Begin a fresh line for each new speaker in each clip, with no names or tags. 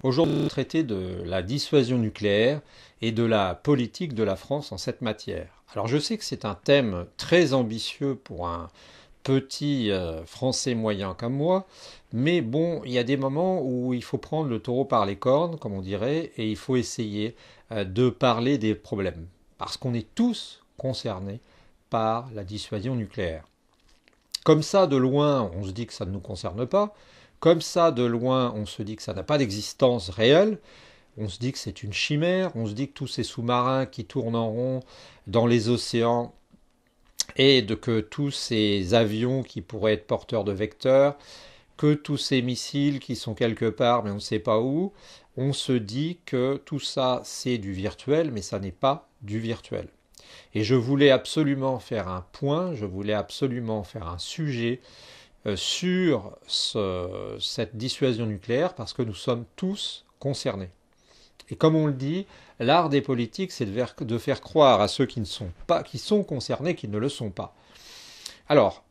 Aujourd'hui, on va traiter de la dissuasion nucléaire et de la politique de la France en cette matière. Alors je sais que c'est un thème très ambitieux pour un petit Français moyen comme moi, mais bon, il y a des moments où il faut prendre le taureau par les cornes, comme on dirait, et il faut essayer de parler des problèmes, parce qu'on est tous concernés par la dissuasion nucléaire. Comme ça, de loin, on se dit que ça ne nous concerne pas. Comme ça, de loin, on se dit que ça n'a pas d'existence réelle. On se dit que c'est une chimère. On se dit que tous ces sous-marins qui tournent en rond dans les océans et que tous ces avions qui pourraient être porteurs de vecteurs, que tous ces missiles qui sont quelque part mais on ne sait pas où, on se dit que tout ça c'est du virtuel mais ça n'est pas du virtuel. Et je voulais absolument faire un point, je voulais absolument faire un sujet sur cette dissuasion nucléaire parce que nous sommes tous concernés. Et comme on le dit, l'art des politiques, c'est de faire croire à ceux qui ne sont pas, qui sont concernés, qu'ils ne le sont pas. Alors,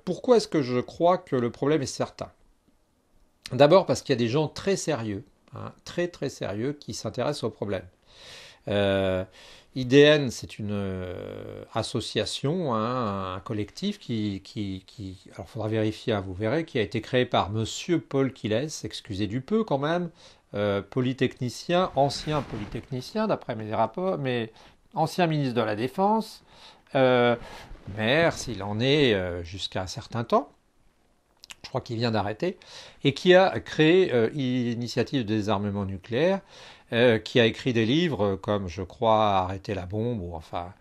pourquoi est-ce que je crois que le problème est certain? D'abord parce qu'il y a des gens très sérieux, hein, très très sérieux, qui s'intéressent au problème. Euh, IDN, c'est une association, hein, un collectif alors il faudra vérifier, hein, vous verrez, qui a été créé par Monsieur Paul Quilles, excusez du peu quand même, polytechnicien, ancien polytechnicien d'après mes rapports, mais ancien ministre de la Défense, euh, maire s'il en est jusqu'à un certain temps, je crois qu'il vient d'arrêter, et qui a créé l'initiative de désarmement nucléaire, qui a écrit des livres comme, je crois, Arrêter la bombe, ou enfin,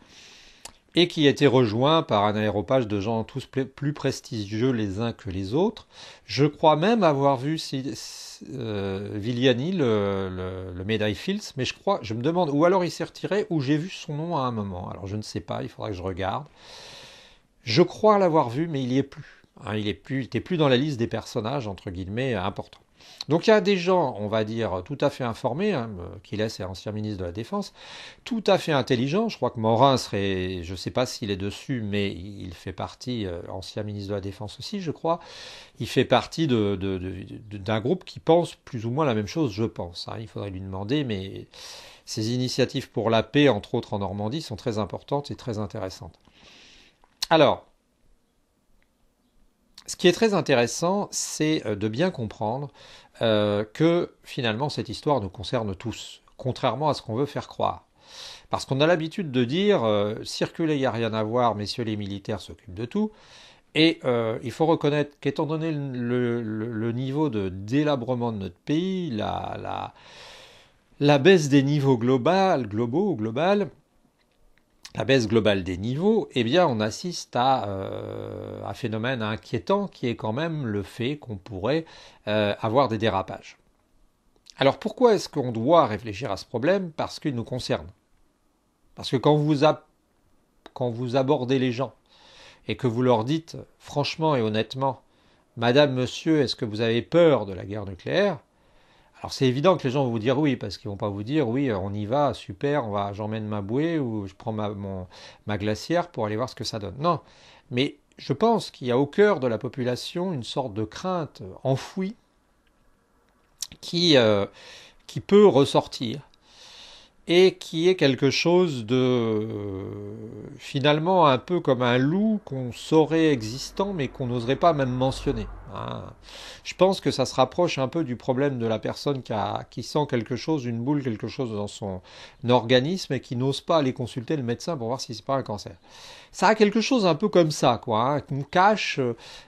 et qui a été rejoint par un aéropage de gens tous plus prestigieux les uns que les autres. Je crois même avoir vu Viliani, le médaille Fields, mais je me demande, ou alors il s'est retiré, ou j'ai vu son nom à un moment. Alors je ne sais pas, il faudra que je regarde. Je crois l'avoir vu, mais il n'y est plus. Hein, il n'était plus dans la liste des personnages, entre guillemets, importants. Donc il y a des gens, on va dire, tout à fait informés, hein, qui laissent ancien ministre de la Défense, tout à fait intelligents. Je crois que Morin serait, je ne sais pas s'il est dessus, mais il fait partie, ancien ministre de la Défense aussi, je crois, il fait partie d'un groupe qui pense plus ou moins la même chose, je pense. Hein. Il faudrait lui demander, mais ces initiatives pour la paix, entre autres en Normandie, sont très importantes et très intéressantes. Alors, ce qui est très intéressant, c'est de bien comprendre que finalement cette histoire nous concerne tous, contrairement à ce qu'on veut faire croire. Parce qu'on a l'habitude de dire circuler, il n'y a rien à voir, messieurs les militaires s'occupent de tout. Et il faut reconnaître qu'étant donné le niveau de délabrement de notre pays, la baisse des niveaux global, la baisse globale des niveaux, eh bien, on assiste à un phénomène inquiétant qui est quand même le fait qu'on pourrait avoir des dérapages. Alors pourquoi est-ce qu'on doit réfléchir à ce problème? Parce qu'il nous concerne. Parce que quand vous abordez les gens et que vous leur dites franchement et honnêtement, Madame, Monsieur, est-ce que vous avez peur de la guerre nucléaire? Alors c'est évident que les gens vont vous dire oui, parce qu'ils vont pas vous dire oui, on y va, super, j'emmène ma bouée ou je prends ma glacière pour aller voir ce que ça donne. Non, mais je pense qu'il y a au cœur de la population une sorte de crainte enfouie qui, euh, qui peut ressortir et qui est quelque chose de finalement un peu comme un loup qu'on saurait existant mais qu'on n'oserait pas même mentionner. Hein. Je pense que ça se rapproche un peu du problème de la personne qui sent quelque chose, une boule, quelque chose dans son organisme et qui n'ose pas aller consulter le médecin pour voir si c'est pas un cancer. Ça a quelque chose un peu comme ça, quoi, hein, qu'on cache,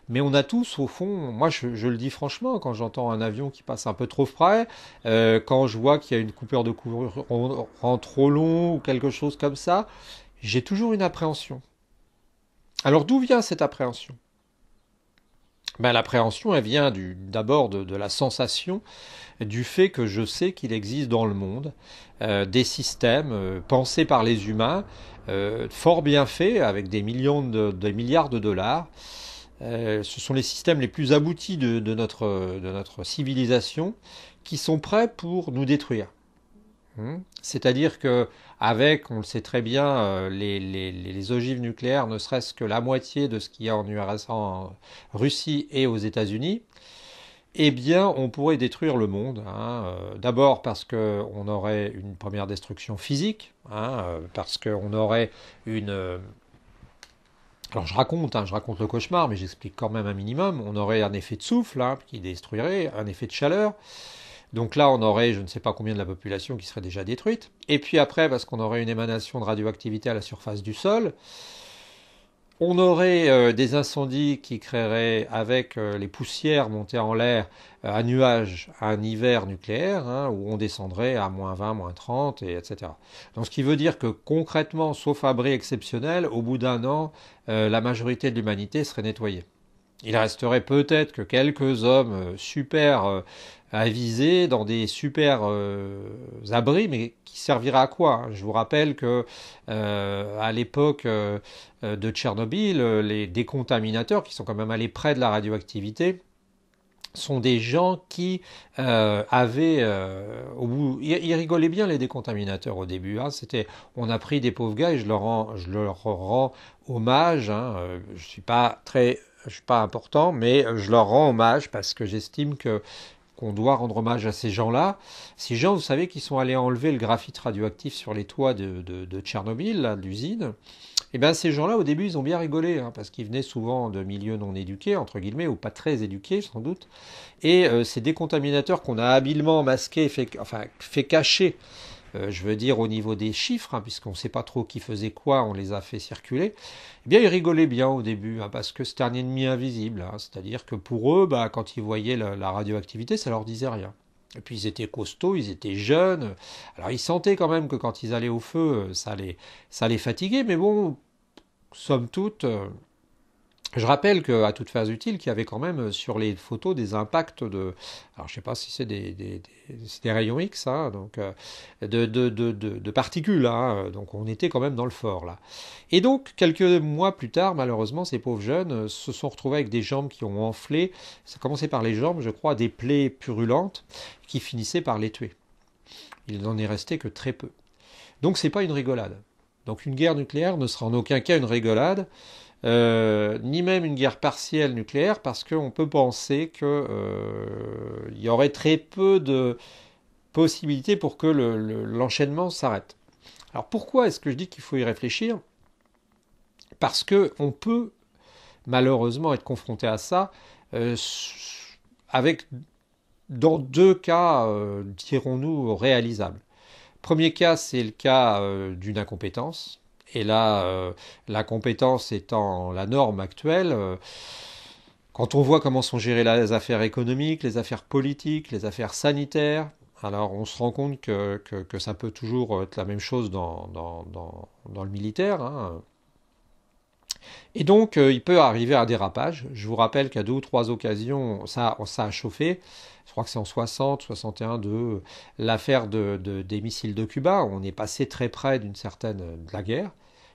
mais on a tous, au fond, moi je le dis franchement, quand j'entends un avion qui passe un peu trop près, quand je vois qu'il y a une coupure de courant trop long ou quelque chose comme ça, j'ai toujours une appréhension. Alors d'où vient cette appréhension? Ben, l'appréhension, elle vient d'abord de la sensation du fait que je sais qu'il existe dans le monde des systèmes pensés par les humains, fort bien faits, avec des milliards de dollars. Ce sont les systèmes les plus aboutis de notre civilisation qui sont prêts pour nous détruire. C'est-à-dire que avec, on le sait très bien, les ogives nucléaires, ne serait-ce que la moitié de ce qu'il y a en Russie et aux États-Unis, eh bien, on pourrait détruire le monde, hein. D'abord parce qu'on aurait une première destruction physique, hein, parce qu'on aurait une... alors je raconte le cauchemar, mais j'explique quand même un minimum. On aurait un effet de souffle, hein, qui détruirait, un effet de chaleur. Donc là, on aurait je ne sais pas combien de la population qui serait déjà détruite. Et puis après, parce qu'on aurait une émanation de radioactivité à la surface du sol, on aurait des incendies qui créeraient, avec les poussières montées en l'air, un nuage, un hiver nucléaire, hein, où on descendrait à -20, -30, etc. Donc ce qui veut dire que concrètement, sauf abri exceptionnel, au bout d'un an, la majorité de l'humanité serait nettoyée. Il resterait peut-être que quelques hommes super avisés dans des super abris, mais qui serviraient à quoi, hein? Je vous rappelle que à l'époque de Tchernobyl, les décontaminateurs, qui sont quand même allés près de la radioactivité, sont des gens qui avaient au bout, ils rigolaient bien les décontaminateurs au début, hein. C'était, on a pris des pauvres gars et je leur rends hommage, hein. Je suis pas important, mais je leur rends hommage parce que j'estime que qu'on doit rendre hommage à ces gens-là. Ces gens, vous savez, qui sont allés enlever le graphite radioactif sur les toits de Tchernobyl, là, de l'usine. Eh bien, ces gens-là, au début, ils ont bien rigolé, hein, parce qu'ils venaient souvent de milieux non éduqués, entre guillemets, ou pas très éduqués, sans doute. Et ces décontaminateurs qu'on a habilement masqués, fait cacher, je veux dire au niveau des chiffres, hein, puisqu'on ne sait pas trop qui faisait quoi, on les a fait circuler, eh bien, ils rigolaient bien au début, hein, parce que c'était un ennemi invisible, hein. C'est-à-dire que pour eux, bah, quand ils voyaient la radioactivité, ça leur disait rien. Et puis ils étaient costauds, ils étaient jeunes. Alors ils sentaient quand même que quand ils allaient au feu, ça les fatiguait, mais bon, somme toute, je rappelle qu'à toute phase utile, qu'il y avait quand même sur les photos des impacts de, alors je sais pas si c'est c'est des rayons X, hein, donc de particules, hein, donc on était quand même dans le fort là. Et donc quelques mois plus tard, malheureusement, ces pauvres jeunes se sont retrouvés avec des jambes qui ont enflé. Ça commençait par les jambes, je crois, des plaies purulentes qui finissaient par les tuer. Il n'en est resté que très peu. Donc c'est pas une rigolade. Donc une guerre nucléaire ne sera en aucun cas une rigolade, ni même une guerre partielle nucléaire, parce qu'on peut penser qu'il y aurait très peu de possibilités pour que l'enchaînement s'arrête. Alors pourquoi est-ce que je dis qu'il faut y réfléchir? Parce qu'on peut malheureusement être confronté à ça euh, avec, dans deux cas, dirons-nous, réalisables. Premier cas, c'est le cas d'une incompétence. Et là, la compétence étant la norme actuelle, quand on voit comment sont gérées les affaires économiques, les affaires politiques, les affaires sanitaires, alors on se rend compte que ça peut toujours être la même chose dans le militaire, hein. Et donc, il peut arriver à un dérapage. Je vous rappelle qu'à deux ou trois occasions, ça a chauffé. Je crois que c'est en 60, 61, l'affaire des missiles de Cuba. On est passé très près de la guerre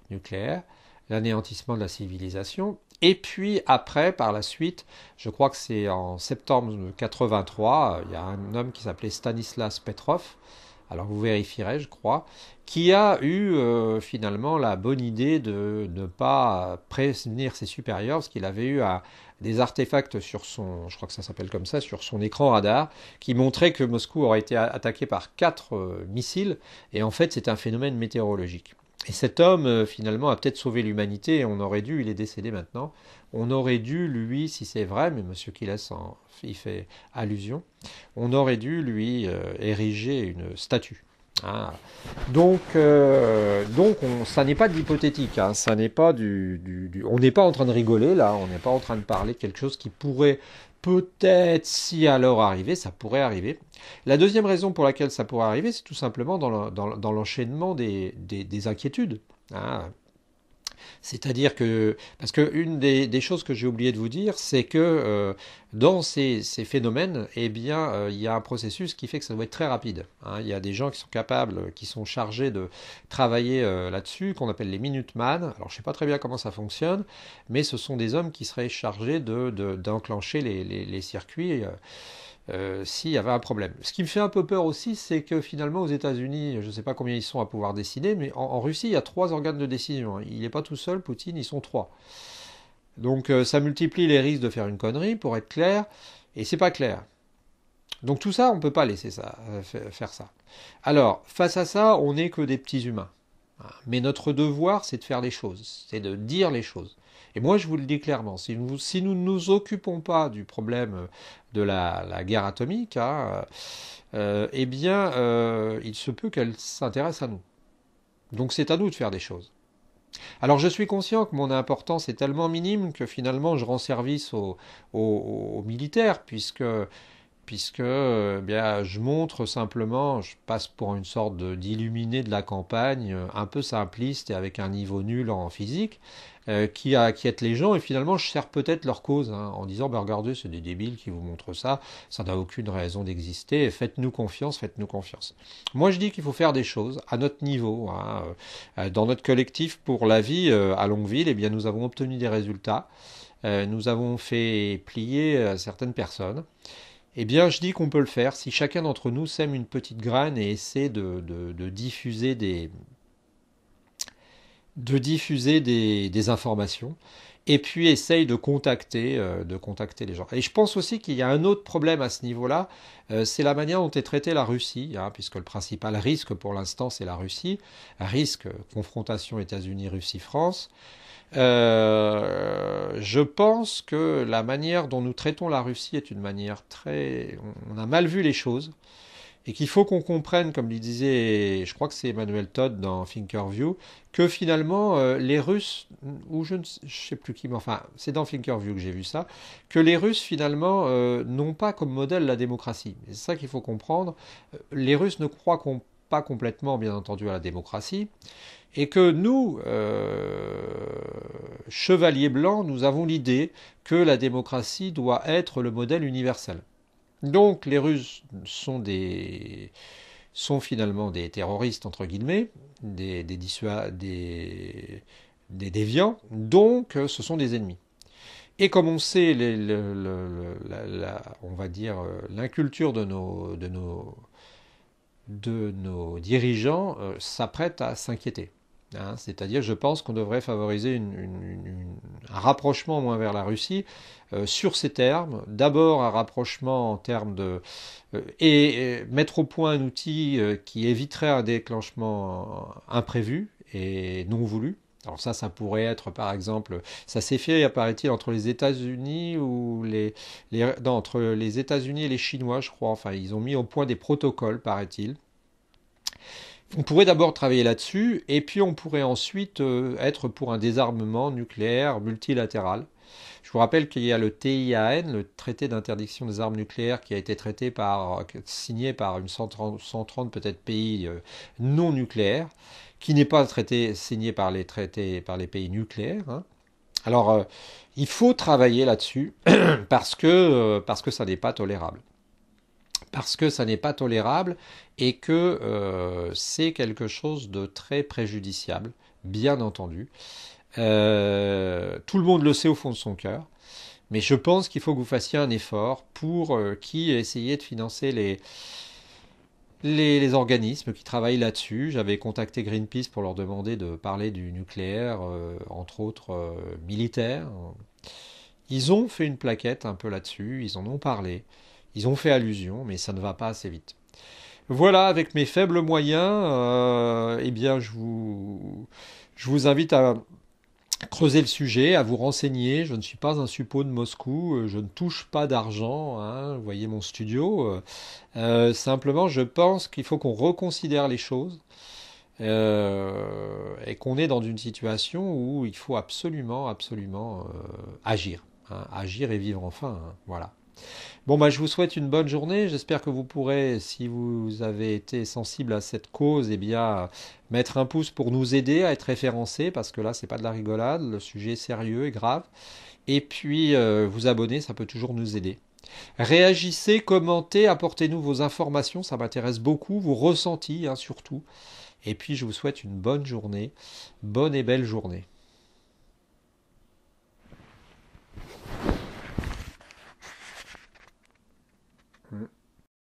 nucléaire, l'anéantissement de la civilisation. Et puis après, par la suite, je crois que c'est en septembre 83, il y a un homme qui s'appelait Stanislas Petrov, alors vous vérifierez, je crois, qui a eu finalement la bonne idée de ne pas prévenir ses supérieurs, parce qu'il avait eu des artefacts sur son, je crois que ça s'appelle comme ça, sur son écran radar, qui montraient que Moscou aurait été attaqué par 4 missiles, et en fait c'est un phénomène météorologique. Et cet homme, finalement, a peut-être sauvé l'humanité, et on aurait dû, il est décédé maintenant, on aurait dû, lui, si c'est vrai, mais Monsieur Kiles y fait allusion, on aurait dû lui ériger une statue. Ah. Ça n'est pas de l'hypothétique, hein, ça n'est pas on n'est pas en train de rigoler là, on n'est pas en train de parler de quelque chose qui pourrait peut-être, si alors arriver, ça pourrait arriver. La deuxième raison pour laquelle ça pourrait arriver, c'est tout simplement dans l'enchaînement des inquiétudes, hein. C'est-à-dire que, parce que une des choses que j'ai oublié de vous dire, c'est que dans ces phénomènes, eh bien, il y a un processus qui fait que ça doit être très rapide, hein. Il y a des gens qui sont capables, qui sont chargés de travailler là-dessus, qu'on appelle les Minuteman. Alors, je ne sais pas très bien comment ça fonctionne, mais ce sont des hommes qui seraient chargés d'enclencher les circuits. S'il y avait un problème. Ce qui me fait un peu peur aussi, c'est que finalement aux États-Unis, je ne sais pas combien ils sont à pouvoir décider, mais en Russie, il y a 3 organes de décision, hein. Il n'est pas tout seul, Poutine, ils sont 3. Donc ça multiplie les risques de faire une connerie, pour être clair. Et c'est pas clair. Donc tout ça, on ne peut pas laisser ça, faire ça. Alors, face à ça, on n'est que des petits humains. Mais notre devoir, c'est de faire les choses, c'est de dire les choses. Et moi, je vous le dis clairement, si nous ne nous occupons pas du problème de la guerre atomique, hein, eh bien, il se peut qu'elle s'intéresse à nous. Donc c'est à nous de faire des choses. Alors je suis conscient que mon importance est tellement minime que finalement je rends service aux militaires, puisque bien, je montre simplement, je passe pour une sorte d'illuminé de la campagne, un peu simpliste et avec un niveau nul en physique, qui inquiète les gens, et finalement je sers peut-être leur cause, hein, en disant, ben regardez, c'est des débiles qui vous montrent ça n'a aucune raison d'exister, faites-nous confiance, faites-nous confiance. Moi je dis qu'il faut faire des choses à notre niveau, hein, dans notre collectif pour la vie à Longueville, eh bien nous avons obtenu des résultats, nous avons fait plier certaines personnes. Eh bien, je dis qu'on peut le faire si chacun d'entre nous sème une petite graine et essaie de diffuser des informations, et puis essaye de contacter les gens. Et je pense aussi qu'il y a un autre problème à ce niveau-là, c'est la manière dont est traitée la Russie, hein, puisque le principal risque pour l'instant c'est la Russie, un risque confrontation États-Unis, Russie, France. Je pense que la manière dont nous traitons la Russie est une manière très... On a mal vu les choses et qu'il faut qu'on comprenne, comme le disait, je crois que c'est Emmanuel Todd dans Thinkerview, que finalement les Russes, ou je ne sais plus qui, mais enfin c'est dans Thinkerview que j'ai vu ça, que les Russes finalement n'ont pas comme modèle la démocratie. C'est ça qu'il faut comprendre. Les Russes ne croient pas complètement, bien entendu, à la démocratie. Et que nous, chevaliers blancs, nous avons l'idée que la démocratie doit être le modèle universel. Donc les Russes sont finalement des terroristes, entre guillemets, des déviants, donc ce sont des ennemis. Et comme on sait, on va dire, l'inculture de nos dirigeants s'apprête à s'inquiéter. Hein, c'est-à-dire, je pense qu'on devrait favoriser un rapprochement moins vers la Russie sur ces termes. D'abord, un rapprochement en termes et mettre au point un outil qui éviterait un déclenchement imprévu et non voulu. Alors ça pourrait être, par exemple, ça s'est fait, apparaît-il, entre les États-Unis non, entre les États-Unis et les Chinois, je crois. Enfin, ils ont mis au point des protocoles, paraît-il. On pourrait d'abord travailler là-dessus, et puis on pourrait ensuite être pour un désarmement nucléaire multilatéral. Je vous rappelle qu'il y a le TIAN, le traité d'interdiction des armes nucléaires, qui a été signé par une 130 peut-être pays non nucléaires, qui n'est pas signé par les pays nucléaires. Hein. Alors, il faut travailler là-dessus parce que ça n'est pas tolérable. Parce que ça n'est pas tolérable et que c'est quelque chose de très préjudiciable, bien entendu. Tout le monde le sait au fond de son cœur, mais je pense qu'il faut que vous fassiez un effort pour essayer de financer les organismes qui travaillent là-dessus. J'avais contacté Greenpeace pour leur demander de parler du nucléaire, entre autres militaires. Ils ont fait une plaquette un peu là-dessus, ils en ont parlé. Ils ont fait allusion, mais ça ne va pas assez vite. Voilà, avec mes faibles moyens, eh bien, je vous invite à creuser le sujet, à vous renseigner. Je ne suis pas un suppôt de Moscou, je ne touche pas d'argent, hein, vous voyez mon studio. Simplement, je pense qu'il faut qu'on reconsidère les choses et qu'on est dans une situation où il faut absolument, absolument agir. Hein, agir et vivre enfin, hein, voilà. Bon, bah, je vous souhaite une bonne journée. J'espère que vous pourrez, si vous avez été sensible à cette cause, eh bien, mettre un pouce pour nous aider à être référencés, parce que là, c'est pas de la rigolade, le sujet est sérieux et grave. Et puis, vous abonner, ça peut toujours nous aider. Réagissez, commentez, apportez-nous vos informations, ça m'intéresse beaucoup, vos ressentis, hein, surtout. Et puis, je vous souhaite une bonne journée, bonne et belle journée.